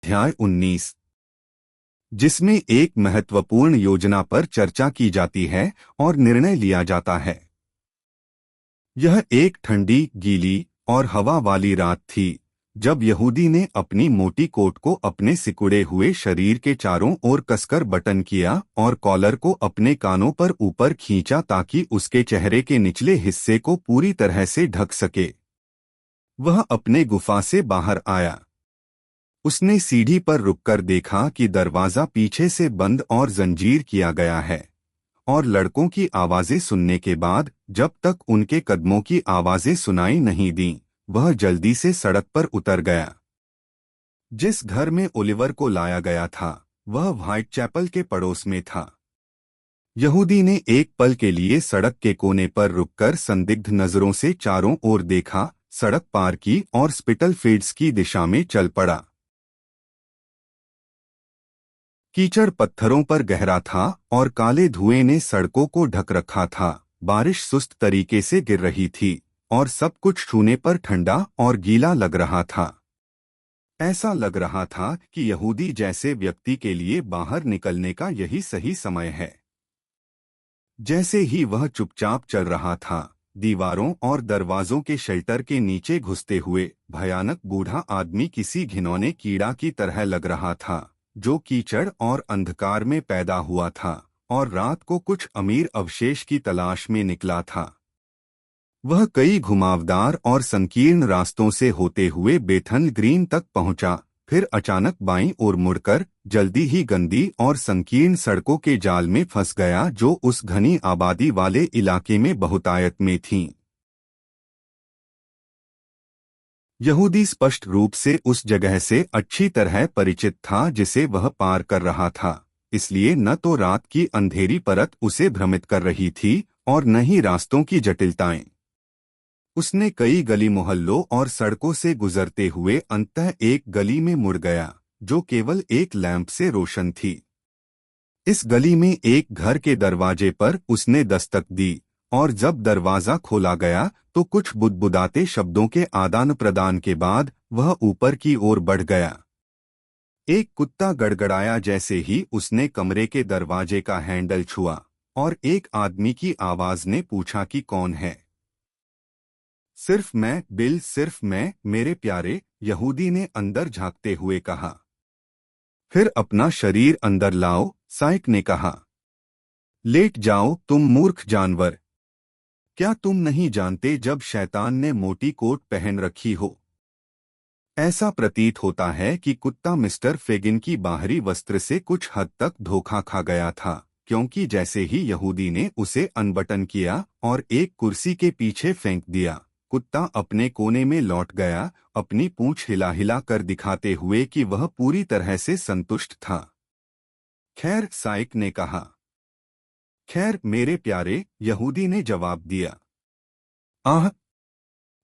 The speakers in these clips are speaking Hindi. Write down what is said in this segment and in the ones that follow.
अध्याय 19, जिसमें एक महत्वपूर्ण योजना पर चर्चा की जाती है और निर्णय लिया जाता है। यह एक ठंडी, गीली और हवा वाली रात थी जब यहूदी ने अपनी मोटी कोट को अपने सिकुड़े हुए शरीर के चारों ओर कसकर बटन किया और कॉलर को अपने कानों पर ऊपर खींचा ताकि उसके चेहरे के निचले हिस्से को पूरी तरह से ढक सके। वह अपने गुफा से बाहर आया। उसने सीढ़ी पर रुककर देखा कि दरवाजा पीछे से बंद और जंजीर किया गया है, और लड़कों की आवाजें सुनने के बाद जब तक उनके कदमों की आवाजें सुनाई नहीं दीं, वह जल्दी से सड़क पर उतर गया। जिस घर में ओलिवर को लाया गया था वह व्हाइट चैपल के पड़ोस में था। यहूदी ने एक पल के लिए सड़क के कोने पर रुककर संदिग्ध नजरों से चारों ओर देखा, सड़क पार की और स्पिटलफील्ड्स की दिशा में चल पड़ा। कीचड़ पत्थरों पर गहरा था और काले धुएं ने सड़कों को ढक रखा था। बारिश सुस्त तरीके से गिर रही थी और सब कुछ छूने पर ठंडा और गीला लग रहा था। ऐसा लग रहा था कि यहूदी जैसे व्यक्ति के लिए बाहर निकलने का यही सही समय है। जैसे ही वह चुपचाप चल रहा था, दीवारों और दरवाजों के शेल्टर के नीचे घुसते हुए भयानक बूढ़ा आदमी किसी घिनौने कीड़ा की तरह लग रहा था जो कीचड़ और अंधकार में पैदा हुआ था और रात को कुछ अमीर अवशेष की तलाश में निकला था। वह कई घुमावदार और संकीर्ण रास्तों से होते हुए बेथन ग्रीन तक पहुंचा, फिर अचानक बाईं ओर मुड़कर जल्दी ही गंदी और संकीर्ण सड़कों के जाल में फंस गया जो उस घनी आबादी वाले इलाके में बहुतायत में थीं। यहूदी स्पष्ट रूप से उस जगह से अच्छी तरह परिचित था जिसे वह पार कर रहा था, इसलिए न तो रात की अंधेरी परत उसे भ्रमित कर रही थी और न ही रास्तों की जटिलताएं। उसने कई गली मोहल्लों और सड़कों से गुजरते हुए अंततः एक गली में मुड़ गया जो केवल एक लैंप से रोशन थी। इस गली में एक घर के दरवाजे पर उसने दस्तक दी और जब दरवाजा खोला गया तो कुछ बुदबुदाते शब्दों के आदान प्रदान के बाद वह ऊपर की ओर बढ़ गया। एक कुत्ता गड़गड़ाया जैसे ही उसने कमरे के दरवाजे का हैंडल छुआ और एक आदमी की आवाज ने पूछा कि कौन है। सिर्फ मैं, बिल, सिर्फ मैं, मेरे प्यारे, यहूदी ने अंदर झांकते हुए कहा। फिर अपना शरीर अंदर लाओ, साइक ने कहा। लेट जाओ तुम मूर्ख जानवर। क्या तुम नहीं जानते जब शैतान ने मोटी कोट पहन रखी हो? ऐसा प्रतीत होता है कि कुत्ता मिस्टर फेगिन की बाहरी वस्त्र से कुछ हद तक धोखा खा गया था, क्योंकि जैसे ही यहूदी ने उसे अनबटन किया और एक कुर्सी के पीछे फेंक दिया, कुत्ता अपने कोने में लौट गया, अपनी पूंछ हिला हिला कर दिखाते हुए कि वह पूरी तरह से संतुष्ट था। खैर, साइक ने कहा। खैर मेरे प्यारे, यहूदी ने जवाब दिया। आह,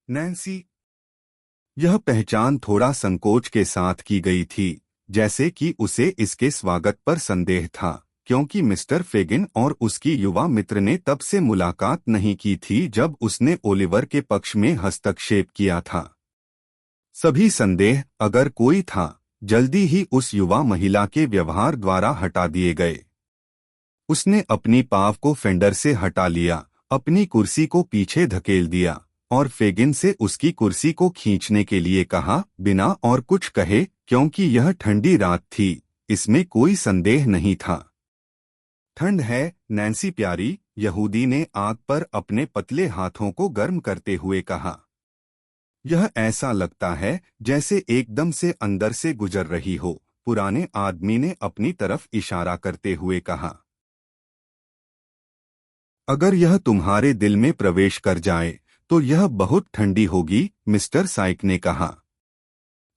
नैन्सी। यह पहचान थोड़ा संकोच के साथ की गई थी, जैसे कि उसे इसके स्वागत पर संदेह था, क्योंकि मिस्टर फेगिन और उसकी युवा मित्र ने तब से मुलाकात नहीं की थी जब उसने ओलिवर के पक्ष में हस्तक्षेप किया था। सभी संदेह, अगर कोई था, जल्दी ही उस युवा महिला के व्यवहार द्वारा हटा दिए गए। उसने अपनी पाव को फेंडर से हटा लिया, अपनी कुर्सी को पीछे धकेल दिया और फेगिन से उसकी कुर्सी को खींचने के लिए कहा, बिना और कुछ कहे, क्योंकि यह ठंडी रात थी, इसमें कोई संदेह नहीं था। ठंड है, नैन्सी प्यारी, यहूदी ने आग पर अपने पतले हाथों को गर्म करते हुए कहा। यह ऐसा लगता है जैसे एकदम से अंदर से गुजर रही हो, पुराने आदमी ने अपनी तरफ इशारा करते हुए कहा। अगर यह तुम्हारे दिल में प्रवेश कर जाए तो यह बहुत ठंडी होगी, मिस्टर साइक ने कहा।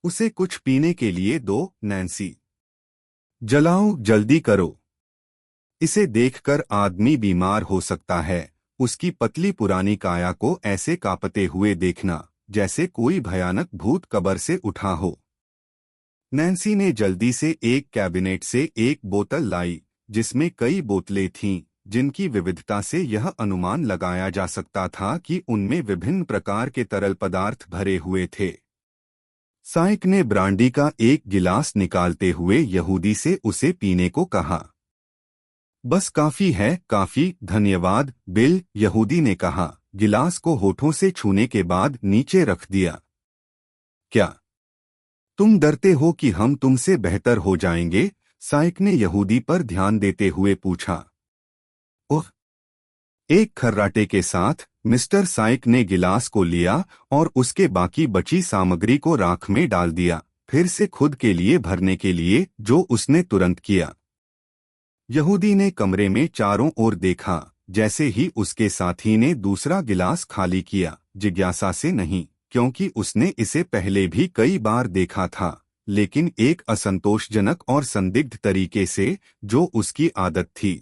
उसे कुछ पीने के लिए दो, नैन्सी। जलाओ, जल्दी करो। इसे देखकर आदमी बीमार हो सकता है, उसकी पतली पुरानी काया को ऐसे कांपते हुए देखना जैसे कोई भयानक भूत कब्र से उठा हो। नैन्सी ने जल्दी से एक कैबिनेट से एक बोतल लाई, जिसमें कई बोतलें थीं, जिनकी विविधता से यह अनुमान लगाया जा सकता था कि उनमें विभिन्न प्रकार के तरल पदार्थ भरे हुए थे। साइक ने ब्रांडी का एक गिलास निकालते हुए यहूदी से उसे पीने को कहा। बस काफी है, काफी, धन्यवाद बिल, यहूदी ने कहा, गिलास को होठों से छूने के बाद नीचे रख दिया। क्या तुम डरते हो कि हम तुमसे बेहतर हो जाएंगे? साइक ने यहूदी पर ध्यान देते हुए पूछा। ओह! एक खर्राटे के साथ मिस्टर साइक ने गिलास को लिया और उसके बाकी बची सामग्री को राख में डाल दिया, फिर से खुद के लिए भरने के लिए, जो उसने तुरंत किया। यहूदी ने कमरे में चारों ओर देखा। जैसे ही उसके साथी ने दूसरा गिलास खाली किया, जिज्ञासा से नहीं, क्योंकि उसने इसे पहले भी कई बार देखा था, लेकिन एक असंतोषजनक और संदिग्ध तरीके से, जो उसकी आदत थी।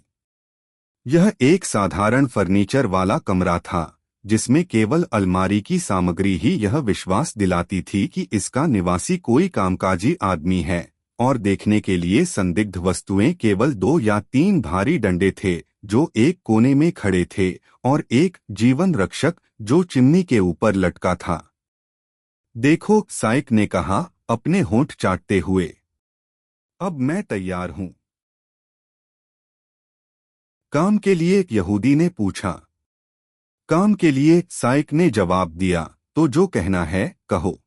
यह एक साधारण फर्नीचर वाला कमरा था, जिसमें केवल अलमारी की सामग्री ही यह विश्वास दिलाती थी कि इसका निवासी कोई कामकाजी आदमी है, और देखने के लिए संदिग्ध वस्तुएं केवल 2 या 3 भारी डंडे थे, जो एक कोने में खड़े थे, और एक जीवन रक्षक जो चिमनी के ऊपर लटका था। देखो, साइक ने कहा, अपने होंठ चाटते हुए। अब मैं तैयार हूं। काम के लिए? यहूदी ने पूछा। काम के लिए, साइक ने जवाब दिया, तो जो कहना है कहो।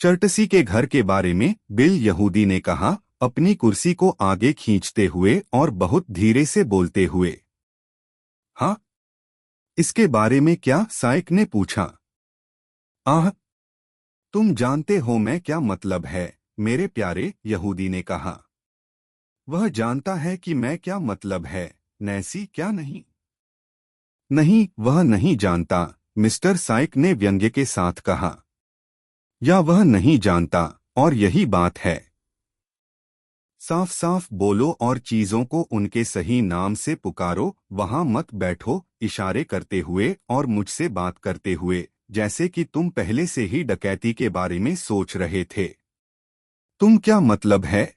चर्टसी के घर के बारे में, बिल, यहूदी ने कहा, अपनी कुर्सी को आगे खींचते हुए और बहुत धीरे से बोलते हुए। हाँ, इसके बारे में क्या? साइक ने पूछा। आह, तुम जानते हो मैं क्या मतलब है, मेरे प्यारे, यहूदी ने कहा। वह जानता है कि मैं क्या मतलब है, नैसी, क्या नहीं? नहीं, वह नहीं जानता, मिस्टर साइक ने व्यंग्य के साथ कहा। या वह नहीं जानता, और यही बात है। साफ साफ बोलो और चीजों को उनके सही नाम से पुकारो। वहां मत बैठो, इशारे करते हुए और मुझसे बात करते हुए, जैसे कि तुम पहले से ही डकैती के बारे में सोच रहे थे। तुम क्या मतलब है?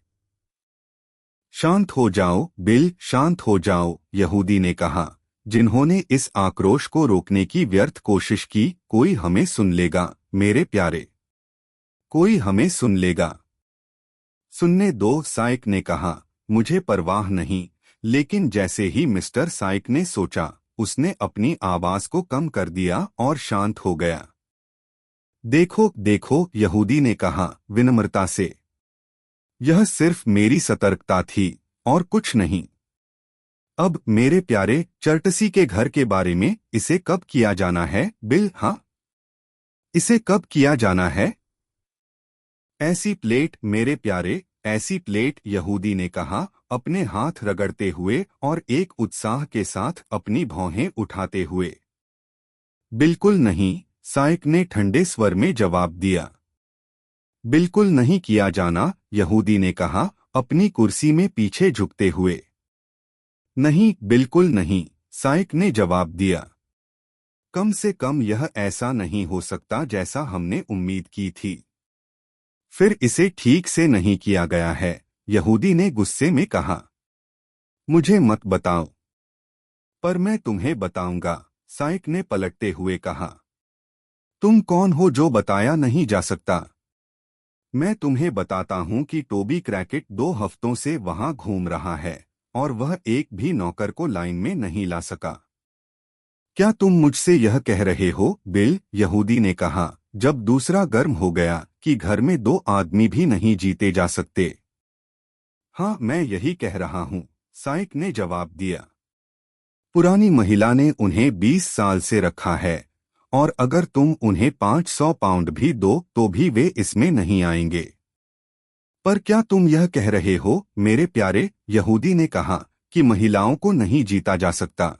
शांत हो जाओ बिल, शांत हो जाओ, यहूदी ने कहा, जिन्होंने इस आक्रोश को रोकने की व्यर्थ कोशिश की। कोई हमें सुन लेगा, मेरे प्यारे, कोई हमें सुन लेगा। सुनने दो, साइक ने कहा, मुझे परवाह नहीं। लेकिन जैसे ही मिस्टर साइक ने सोचा, उसने अपनी आवाज को कम कर दिया और शांत हो गया। देखो देखो, यहूदी ने कहा, विनम्रता से। यह सिर्फ मेरी सतर्कता थी, और कुछ नहीं। अब मेरे प्यारे, चर्टसी के घर के बारे में, इसे कब किया जाना है, बिल? हाँ, इसे कब किया जाना है? ऐसी प्लेट, मेरे प्यारे, ऐसी प्लेट, यहूदी ने कहा, अपने हाथ रगड़ते हुए और एक उत्साह के साथ अपनी भौहें उठाते हुए। बिल्कुल नहीं, साइक ने ठंडे स्वर में जवाब दिया। बिल्कुल नहीं किया जाना, यहूदी ने कहा, अपनी कुर्सी में पीछे झुकते हुए। नहीं, बिल्कुल नहीं, साइक ने जवाब दिया। कम से कम यह ऐसा नहीं हो सकता जैसा हमने उम्मीद की थी। फिर इसे ठीक से नहीं किया गया है, यहूदी ने गुस्से में कहा। मुझे मत बताओ। पर मैं तुम्हें बताऊंगा, साइक ने पलटते हुए कहा। तुम कौन हो जो बताया नहीं जा सकता? मैं तुम्हें बताता हूं कि टोबी क्रैकेट 2 हफ्तों से वहां घूम रहा है, और वह एक भी नौकर को लाइन में नहीं ला सका। क्या तुम मुझसे यह कह रहे हो, बिल? यहूदी ने कहा, जब दूसरा गर्म हो गया, कि घर में 2 आदमी भी नहीं जीते जा सकते। हाँ, मैं यही कह रहा हूँ, साइक ने जवाब दिया। पुरानी महिला ने उन्हें 20 साल से रखा है, और अगर तुम उन्हें 500 पाउंड भी दो तो भी वे इसमें नहीं आएंगे। पर क्या तुम यह कह रहे हो, मेरे प्यारे, यहूदी ने कहा, कि महिलाओं को नहीं जीता जा सकता?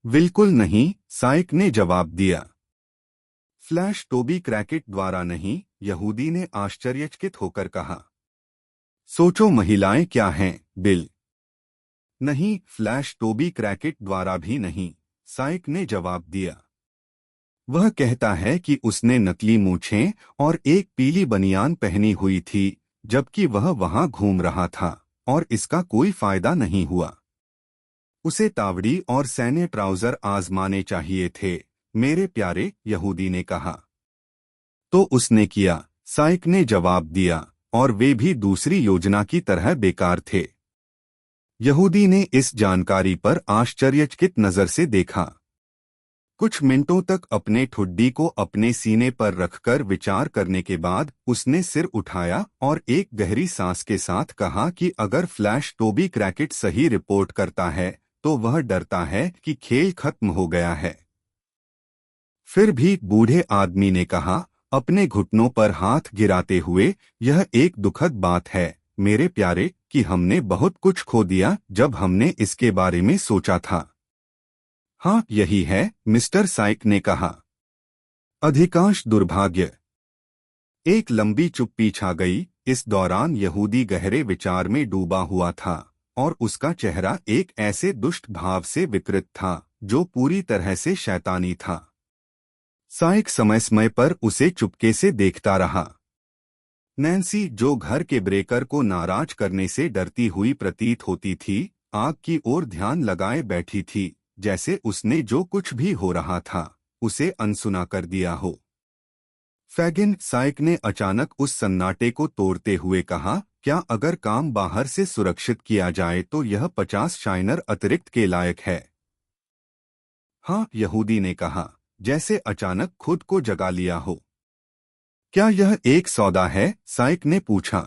बिल्कुल नहीं, साइक ने जवाब दिया। फ्लैश टोबी क्रैकेट द्वारा नहीं, यहूदी ने आश्चर्यचकित होकर कहा। सोचो, महिलाएं क्या हैं, बिल? नहीं, फ्लैश टोबी क्रैकेट द्वारा भी नहीं, साइक ने जवाब दिया। वह कहता है कि उसने नकली मूछें और एक पीली बनियान पहनी हुई थी, जबकि वह वहां घूम रहा था, और इसका कोई फायदा नहीं हुआ। उसे तावड़ी और सैन्य ट्राउजर आजमाने चाहिए थे, मेरे प्यारे, यहूदी ने कहा। तो उसने किया, साइक ने जवाब दिया, और वे भी दूसरी योजना की तरह बेकार थे। यहूदी ने इस जानकारी पर आश्चर्यचकित नजर से देखा। कुछ मिनटों तक अपने ठुड्डी को अपने सीने पर रखकर विचार करने के बाद उसने सिर उठाया और एक गहरी सांस के साथ कहा कि अगर फ्लैश टोबी क्रैकेट सही रिपोर्ट करता है तो वह डरता है कि खेल खत्म हो गया है। फिर भी बूढ़े आदमी ने कहा, अपने घुटनों पर हाथ गिराते हुए, यह एक दुखद बात है मेरे प्यारे कि हमने बहुत कुछ खो दिया जब हमने इसके बारे में सोचा था। हाँ यही है, मिस्टर साइक ने कहा। अधिकांश दुर्भाग्य। एक लंबी चुप्पी छा गई। इस दौरान यहूदी गहरे विचार में डूबा हुआ था और उसका चेहरा एक ऐसे दुष्ट भाव से विकृत था जो पूरी तरह से शैतानी था। साइक समय समय पर उसे चुपके से देखता रहा। नैन्सी, जो घर के ब्रेकर को नाराज करने से डरती हुई प्रतीत होती थी, आग की ओर ध्यान लगाए बैठी थी, जैसे उसने जो कुछ भी हो रहा था उसे अनसुना कर दिया हो। फैगिन, साइक ने अचानक उस सन्नाटे को तोड़ते हुए कहा, क्या अगर काम बाहर से सुरक्षित किया जाए तो यह 50 शाइनर अतिरिक्त के लायक है? हाँ, यहूदी ने कहा, जैसे अचानक खुद को जगा लिया हो। क्या यह एक सौदा है? साइक ने पूछा।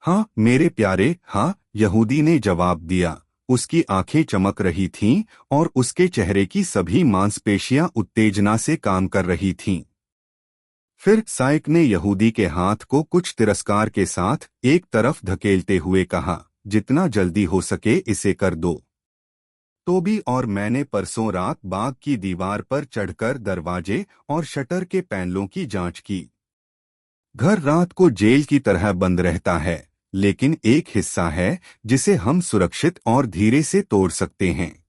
हाँ मेरे प्यारे, हाँ, यहूदी ने जवाब दिया। उसकी आंखें चमक रही थीं और उसके चेहरे की सभी मांसपेशियां उत्तेजना से काम कर रही थीं। फिर साइक ने यहूदी के हाथ को कुछ तिरस्कार के साथ एक तरफ धकेलते हुए कहा, जितना जल्दी हो सके इसे कर दो। टोबी और मैंने परसों रात बाग की दीवार पर चढ़कर दरवाजे और शटर के पैनलों की जांच की। घर रात को जेल की तरह बंद रहता है, लेकिन एक हिस्सा है जिसे हम सुरक्षित और धीरे से तोड़ सकते हैं।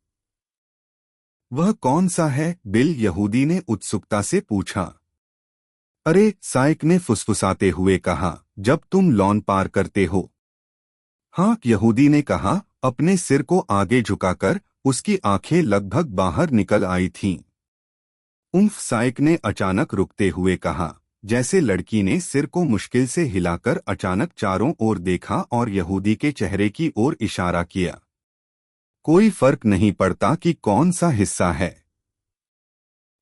वह कौन सा है? बिल, यहूदी ने उत्सुकता से पूछा। अरे, साइक ने फुसफुसाते हुए कहा, जब तुम लॉन पार करते हो। हाँ, यहूदी ने कहा, अपने सिर को आगे झुकाकर। उसकी आंखें लगभग बाहर निकल आई थीं। उम्फ, साइक ने अचानक रुकते हुए कहा, जैसे लड़की ने सिर को मुश्किल से हिलाकर अचानक चारों ओर देखा और यहूदी के चेहरे की ओर इशारा किया। कोई फर्क नहीं पड़ता कि कौन सा हिस्सा है।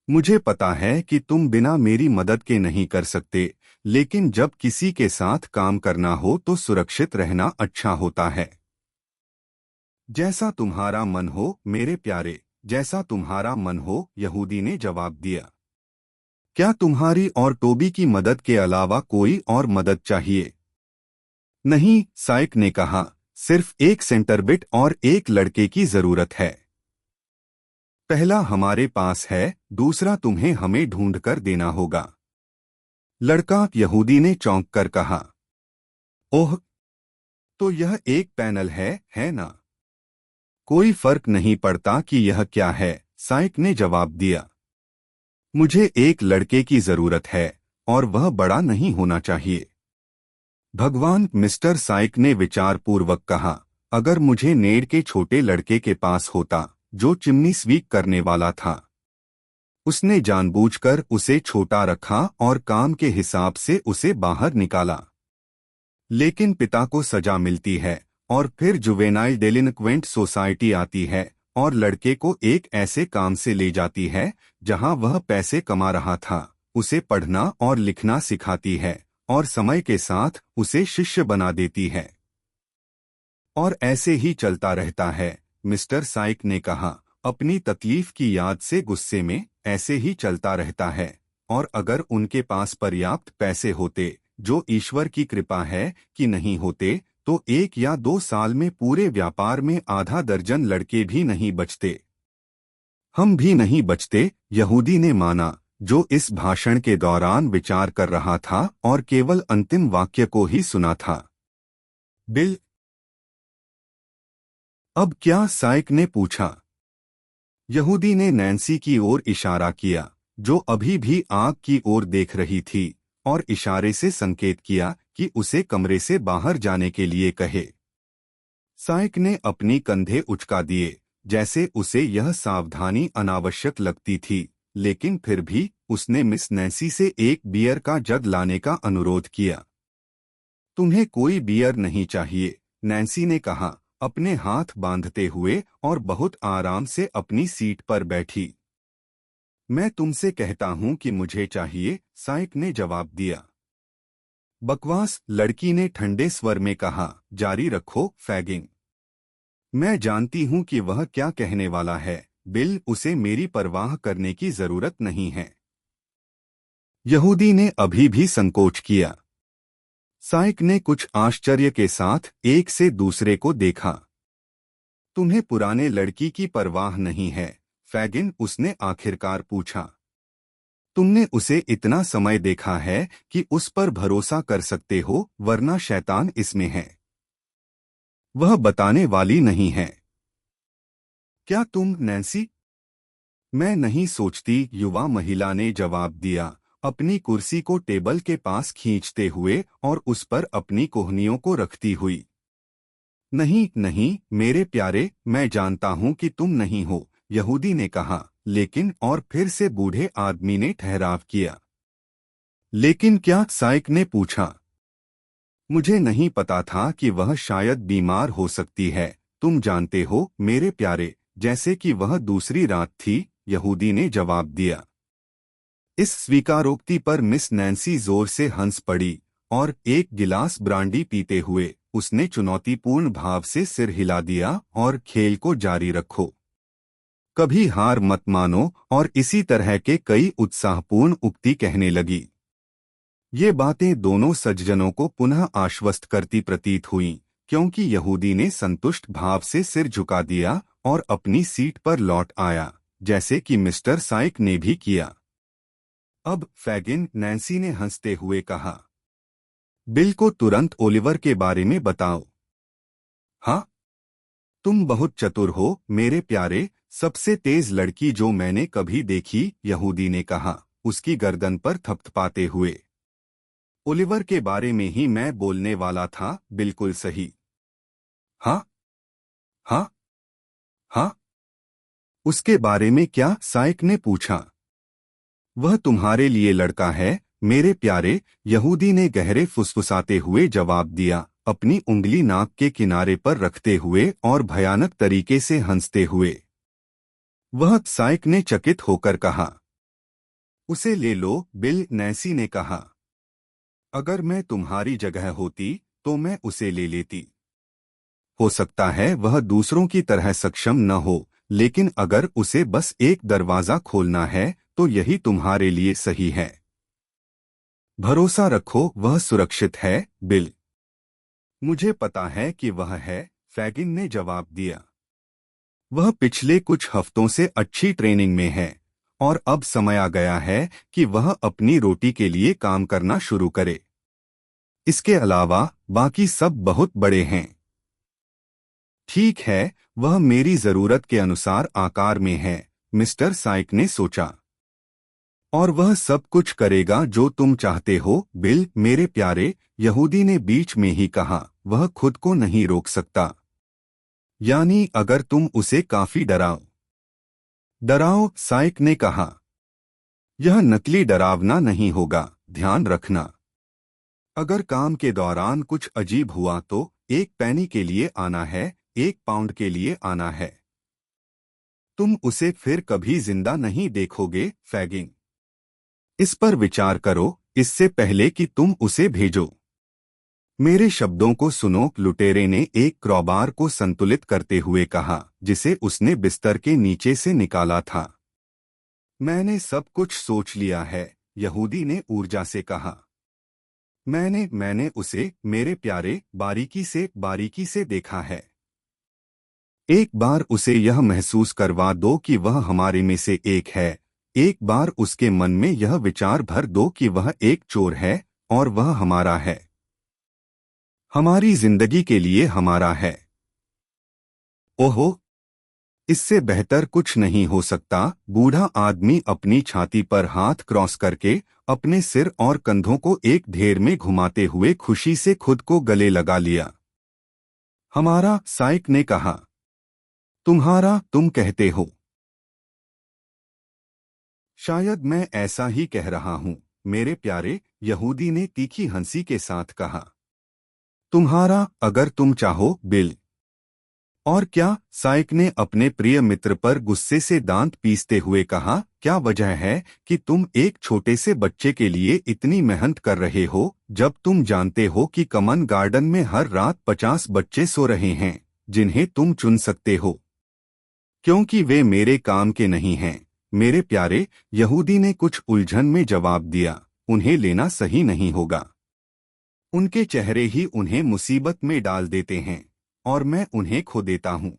मुझे पता है कि तुम बिना मेरी मदद के नहीं कर सकते, लेकिन जब किसी के साथ काम करना हो तो सुरक्षित रहना अच्छा होता है। जैसा तुम्हारा मन हो मेरे प्यारे, जैसा तुम्हारा मन हो, यहूदी ने जवाब दिया। क्या तुम्हारी और टोबी की मदद के अलावा कोई और मदद चाहिए? नहीं, साइक ने कहा, सिर्फ एक सेंटरबिट और एक लड़के की जरूरत है। पहला हमारे पास है, दूसरा तुम्हें हमें ढूंढकर देना होगा। लड़का, यहूदी ने चौंक कर कहा। ओह, तो यह एक पैनल है ना? कोई फर्क नहीं पड़ता कि यह क्या है, साइक ने जवाब दिया। मुझे एक लड़के की जरूरत है और वह बड़ा नहीं होना चाहिए। भगवान, मिस्टर साइक ने विचारपूर्वक कहा, अगर मुझे नेड के छोटे लड़के के पास होता जो चिमनी स्वीप करने वाला था। उसने जानबूझकर उसे छोटा रखा और काम के हिसाब से उसे बाहर निकाला। लेकिन पिता को सजा मिलती है और फिर जुवेनाइल डेलिंक्वेंट सोसाइटी आती है और लड़के को एक ऐसे काम से ले जाती है जहां वह पैसे कमा रहा था, उसे पढ़ना और लिखना सिखाती है और समय के साथ उसे शिष्य बना देती है। और ऐसे ही चलता रहता है, मिस्टर साइक ने कहा, अपनी तकलीफ की याद से गुस्से में। ऐसे ही चलता रहता है। और अगर उनके पास पर्याप्त पैसे होते, जो ईश्वर की कृपा है कि नहीं होते, तो 1 या 2 साल में पूरे व्यापार में आधा दर्जन लड़के भी नहीं बचते। हम भी नहीं बचते, यहूदी ने माना, जो इस भाषण के दौरान विचार कर रहा था और केवल अंतिम वाक्य को ही सुना था। बिल, अब क्या? साइक ने पूछा। यहूदी ने नैन्सी की ओर इशारा किया, जो अभी भी आग की ओर देख रही थी, और इशारे से संकेत किया कि उसे कमरे से बाहर जाने के लिए कहे। साइक ने अपनी कंधे उचका दिए, जैसे उसे यह सावधानी अनावश्यक लगती थी, लेकिन फिर भी उसने मिस नैन्सी से एक बियर का जग लाने का अनुरोध किया। तुम्हें कोई बियर नहीं चाहिए, नैन्सी ने कहा, अपने हाथ बांधते हुए, और बहुत आराम से अपनी सीट पर बैठी। मैं तुमसे कहता हूं कि मुझे चाहिए, साइक ने जवाब दिया। बकवास, लड़की ने ठंडे स्वर में कहा, जारी रखो फैगिंग। मैं जानती हूं कि वह क्या कहने वाला है, बिल, उसे मेरी परवाह करने की जरूरत नहीं है। यहूदी ने अभी भी संकोच किया। साइक ने कुछ आश्चर्य के साथ एक से दूसरे को देखा। तुम्हें पुराने लड़की की परवाह नहीं है, फैगिन, उसने आखिरकार पूछा। तुमने उसे इतना समय देखा है कि उस पर भरोसा कर सकते हो, वरना शैतान इसमें है। वह बताने वाली नहीं है। क्या तुम, नैन्सी? मैं नहीं सोचती, युवा महिला ने जवाब दिया, अपनी कुर्सी को टेबल के पास खींचते हुए और उस पर अपनी कोहनियों को रखती हुई। नहीं नहीं मेरे प्यारे, मैं जानता हूं कि तुम नहीं हो, यहूदी ने कहा, लेकिन, और फिर से बूढ़े आदमी ने ठहराव किया। लेकिन क्या? साइक ने पूछा। मुझे नहीं पता था कि वह शायद बीमार हो सकती है, तुम जानते हो मेरे प्यारे, जैसे कि वह दूसरी रात थी, यहूदी ने जवाब दिया। इस स्वीकारोक्ति पर मिस नैन्सी जोर से हंस पड़ी, और एक गिलास ब्रांडी पीते हुए उसने चुनौतीपूर्ण भाव से सिर हिला दिया, और खेल को जारी रखो, कभी हार मत मानो, और इसी तरह के कई उत्साहपूर्ण उक्ति कहने लगी। ये बातें दोनों सज्जनों को पुनः आश्वस्त करती प्रतीत हुईं, क्योंकि यहूदी ने संतुष्ट भाव से सिर झुका दिया और अपनी सीट पर लौट आया, जैसे कि मिस्टर साइक ने भी किया। अब फैगिन, नैन्सी ने हंसते हुए कहा, बिल को तुरंत ओलिवर के बारे में बताओ। हाँ, तुम बहुत चतुर हो मेरे प्यारे, सबसे तेज लड़की जो मैंने कभी देखी, यहूदी ने कहा, उसकी गर्दन पर थपथपाते हुए। ओलिवर के बारे में ही मैं बोलने वाला था, बिल्कुल सही। हाँ हाँ हाँ। उसके बारे में क्या? साइक ने पूछा। वह तुम्हारे लिए लड़का है मेरे प्यारे, यहूदी ने गहरे फुसफुसाते हुए जवाब दिया, अपनी उंगली नाक के किनारे पर रखते हुए और भयानक तरीके से हंसते हुए। वह, साइक ने चकित होकर कहा। उसे ले लो, बिल, नैन्सी ने कहा। अगर मैं तुम्हारी जगह होती तो मैं उसे ले लेती। हो सकता है वह दूसरों की तरह सक्षम न हो, लेकिन अगर उसे बस एक दरवाजा खोलना है तो यही तुम्हारे लिए सही है। भरोसा रखो, वह सुरक्षित है, बिल। मुझे पता है कि वह है, फैगिन ने जवाब दिया। वह पिछले कुछ हफ्तों से अच्छी ट्रेनिंग में है, और अब समय आ गया है कि वह अपनी रोटी के लिए काम करना शुरू करे। इसके अलावा बाकी सब बहुत बड़े हैं। ठीक है, वह मेरी जरूरत के अनुसार आकार में है, मिस्टर साइक ने सोचा। और वह सब कुछ करेगा जो तुम चाहते हो, बिल, मेरे प्यारे, यहूदी ने बीच में ही कहा, वह खुद को नहीं रोक सकता। यानी अगर तुम उसे काफी डराओ। डराओ, साइक ने कहा। यह नकली डरावना नहीं होगा, ध्यान रखना। अगर काम के दौरान कुछ अजीब हुआ तो 1 पेनी के लिए आना है, 1 पाउंड के लिए आना है। तुम उसे फिर कभी जिंदा नहीं देखोगे, फैगिंग। इस पर विचार करो, इससे पहले कि तुम उसे भेजो। मेरे शब्दों को सुनो, लुटेरे ने एक क्रॉबार को संतुलित करते हुए कहा, जिसे उसने बिस्तर के नीचे से निकाला था। मैंने सब कुछ सोच लिया है, यहूदी ने ऊर्जा से कहा। मैंने उसे, मेरे प्यारे, बारीकी से देखा है। एक बार उसे यह महसूस करवा दो कि वह हमारे में से एक है। एक बार उसके मन में यह विचार भर दो कि वह एक चोर है, और वह हमारा है। हमारी जिंदगी के लिए हमारा है। ओहो, इससे बेहतर कुछ नहीं हो सकता। बूढ़ा आदमी अपनी छाती पर हाथ क्रॉस करके अपने सिर और कंधों को एक ढेर में घुमाते हुए खुशी से खुद को गले लगा लिया। हमारा, साइक ने कहा। तुम्हारा, तुम कहते हो। शायद मैं ऐसा ही कह रहा हूँ मेरे प्यारे, यहूदी ने तीखी हंसी के साथ कहा। तुम्हारा, अगर तुम चाहो, बिल। और क्या? साइक ने अपने प्रिय मित्र पर गुस्से से दांत पीसते हुए कहा। क्या वजह है कि तुम एक छोटे से बच्चे के लिए इतनी मेहनत कर रहे हो, जब तुम जानते हो कि कॉमन गार्डन में हर रात 50 बच्चे सो रहे हैं जिन्हें तुम चुन सकते हो, क्योंकि वे मेरे काम के नहीं हैं। मेरे प्यारे, यहूदी ने कुछ उलझन में जवाब दिया। उन्हें लेना सही नहीं होगा। उनके चेहरे ही उन्हें मुसीबत में डाल देते हैं और मैं उन्हें खो देता हूँ।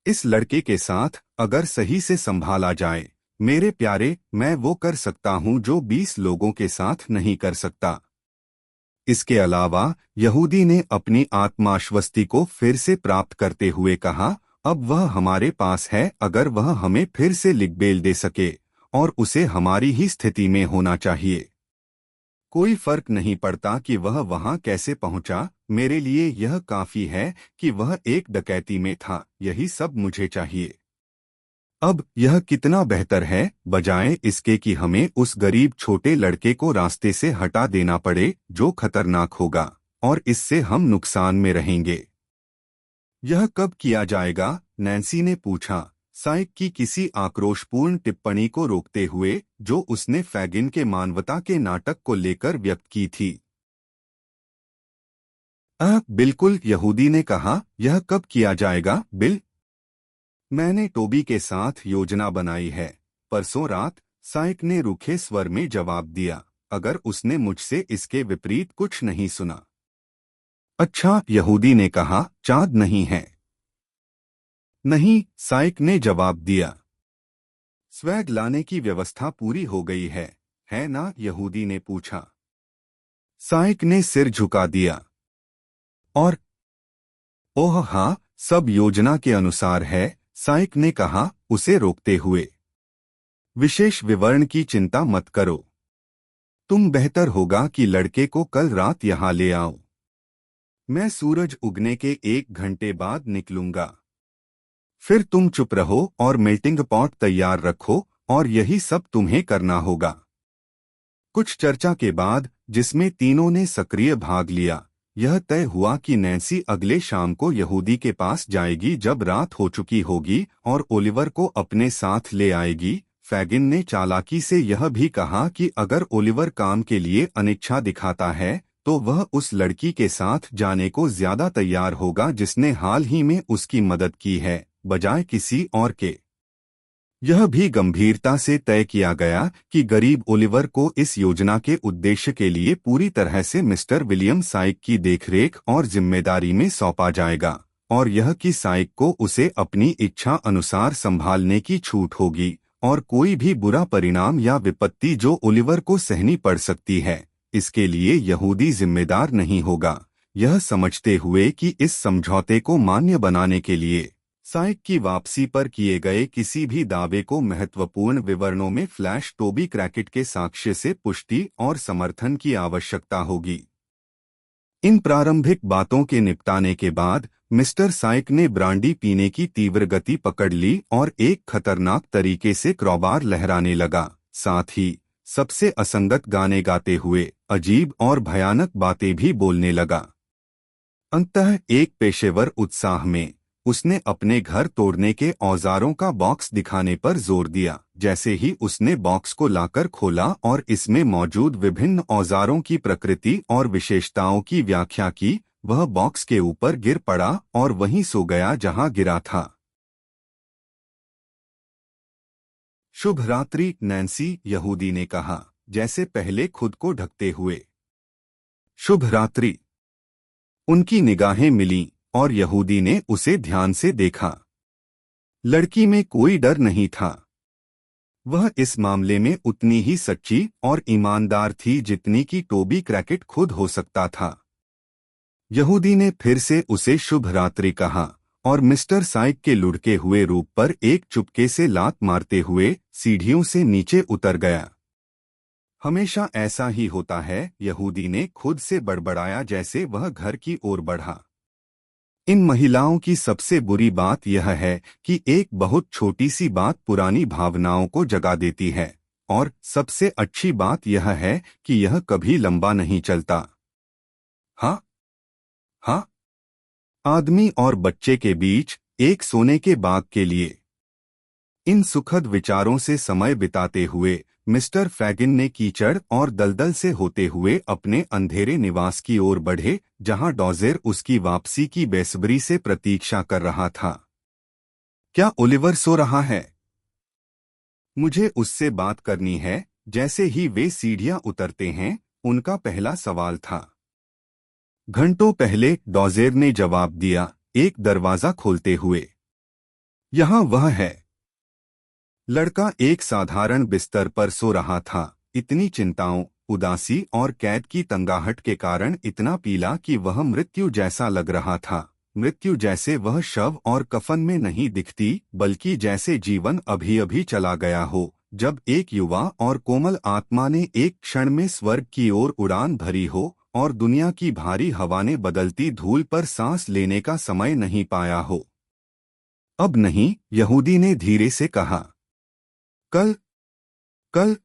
इस लड़के के साथ अगर सही से संभाला जाए, मेरे प्यारे, मैं वो कर सकता हूँ जो 20 लोगों के साथ नहीं कर सकता। इसके अलावा यहूदी ने अपनी आत्माश्वस्ति को फिर से प्राप्त करते हुए कहा, अब वह हमारे पास है। अगर वह हमें फिर से लिखबेल दे सके, और उसे हमारी ही स्थिति में होना चाहिए। कोई फर्क नहीं पड़ता कि वह वहां कैसे पहुंचा, मेरे लिए यह काफी है कि वह एक डकैती में था। यही सब मुझे चाहिए। अब यह कितना बेहतर है, बजाय इसके कि हमें उस गरीब छोटे लड़के को रास्ते से हटा देना पड़े, जो खतरनाक होगा, और इससे हम नुकसान में रहेंगे। यह कब किया जाएगा? नैन्सी ने पूछा, साइक की किसी आक्रोशपूर्ण टिप्पणी को रोकते हुए जो उसने फैगिन के मानवता के नाटक को लेकर व्यक्त की थी। बिल्कुल, यहूदी ने कहा। यह कब किया जाएगा, बिल? मैंने टोबी के साथ योजना बनाई है। परसों रात, साइक ने रूखे स्वर में जवाब दिया, अगर उसने मुझसे इसके विपरीत कुछ नहीं सुना। अच्छा, यहूदी ने कहा, चाँद नहीं है। नहीं, साइक ने जवाब दिया। स्वैग लाने की व्यवस्था पूरी हो गई है ना? यहूदी ने पूछा। साइक ने सिर झुका दिया। और ओह हाँ, सब योजना के अनुसार है, साइक ने कहा, उसे रोकते हुए। विशेष विवरण की चिंता मत करो। तुम बेहतर होगा कि लड़के को कल रात यहाँ ले आओ। मैं सूरज उगने के 1 घंटे बाद निकलूंगा। फिर तुम चुप रहो और मेल्टिंग पॉट तैयार रखो, और यही सब तुम्हें करना होगा। कुछ चर्चा के बाद, जिसमें तीनों ने सक्रिय भाग लिया, यह तय हुआ कि नैन्सी अगले शाम को यहूदी के पास जाएगी जब रात हो चुकी होगी, और ओलिवर को अपने साथ ले आएगी। फैगिन ने चालाकी से यह भी कहा कि अगर ओलिवर काम के लिए अनिच्छा दिखाता है, तो वह उस लड़की के साथ जाने को ज्यादा तैयार होगा जिसने हाल ही में उसकी मदद की है, बजाय किसी और के। यह भी गंभीरता से तय किया गया कि गरीब ओलिवर को इस योजना के उद्देश्य के लिए पूरी तरह से मिस्टर विलियम साइक की देखरेख और जिम्मेदारी में सौंपा जाएगा, और यह कि साइक को उसे अपनी इच्छा अनुसार संभालने की छूट होगी, और कोई भी बुरा परिणाम या विपत्ति जो ओलिवर को सहनी पड़ सकती है, इसके लिए यहूदी जिम्मेदार नहीं होगा। यह समझते हुए कि इस समझौते को मान्य बनाने के लिए साइक की वापसी पर किए गए किसी भी दावे को महत्वपूर्ण विवरणों में फ्लैश टोबी क्रैकेट के साक्ष्य से पुष्टि और समर्थन की आवश्यकता होगी। इन प्रारंभिक बातों के निपटाने के बाद मिस्टर साइक ने ब्रांडी पीने की तीव्र गति पकड़ ली और एक खतरनाक तरीके से क्रॉबार लहराने लगा, साथ ही सबसे असंगत गाने गाते हुए अजीब और भयानक बातें भी बोलने लगा। अंततः एक पेशेवर उत्साह में उसने अपने घर तोड़ने के औजारों का बॉक्स दिखाने पर जोर दिया। जैसे ही उसने बॉक्स को लाकर खोला और इसमें मौजूद विभिन्न औजारों की प्रकृति और विशेषताओं की व्याख्या की, वह बॉक्स के ऊपर गिर पड़ा और वहीं सो गया जहां गिरा था। शुभ रात्रि, नैन्सी, यहूदी ने कहा, जैसे पहले खुद को ढकते हुए। शुभ रात्रि। उनकी निगाहें मिलीं और यहूदी ने उसे ध्यान से देखा। लड़की में कोई डर नहीं था। वह इस मामले में उतनी ही सच्ची और ईमानदार थी जितनी कि टोबी क्रैकेट खुद हो सकता था। यहूदी ने फिर से उसे शुभ रात्रि कहा और मिस्टर साइक के लुढ़के हुए रूप पर एक चुपके से लात मारते हुए सीढ़ियों से नीचे उतर गया। हमेशा ऐसा ही होता है, यहूदी ने खुद से बड़बड़ाया जैसे वह घर की ओर बढ़ा। इन महिलाओं की सबसे बुरी बात यह है कि एक बहुत छोटी सी बात पुरानी भावनाओं को जगा देती है, और सबसे अच्छी बात यह है कि यह कभी लंबा नहीं चलता। हाँ हाँ। आदमी और बच्चे के बीच एक सोने के बाग के लिए। इन सुखद विचारों से समय बिताते हुए मिस्टर फैगिन ने कीचड़ और दलदल से होते हुए अपने अंधेरे निवास की ओर बढ़े, जहां डॉजेर उसकी वापसी की बेसब्री से प्रतीक्षा कर रहा था। क्या ओलिवर सो रहा है? मुझे उससे बात करनी है। जैसे ही वे सीढ़ियां उतरते हैं, उनका पहला सवाल था। घंटों पहले, डॉजेर ने जवाब दिया, एक दरवाजा खोलते हुए। यहाँ वह है। लड़का एक साधारण बिस्तर पर सो रहा था, इतनी चिंताओं, उदासी और कैद की तंगाहट के कारण इतना पीला कि वह मृत्यु जैसा लग रहा था। मृत्यु जैसे वह शव और कफन में नहीं दिखती, बल्कि जैसे जीवन अभी अभी चला गया हो, जब एक युवा और कोमल आत्मा ने एक क्षण में स्वर्ग की ओर उड़ान भरी हो और दुनिया की भारी हवा ने बदलती धूल पर सांस लेने का समय नहीं पाया हो। अब नहीं, यहूदी ने धीरे से कहा। कल कल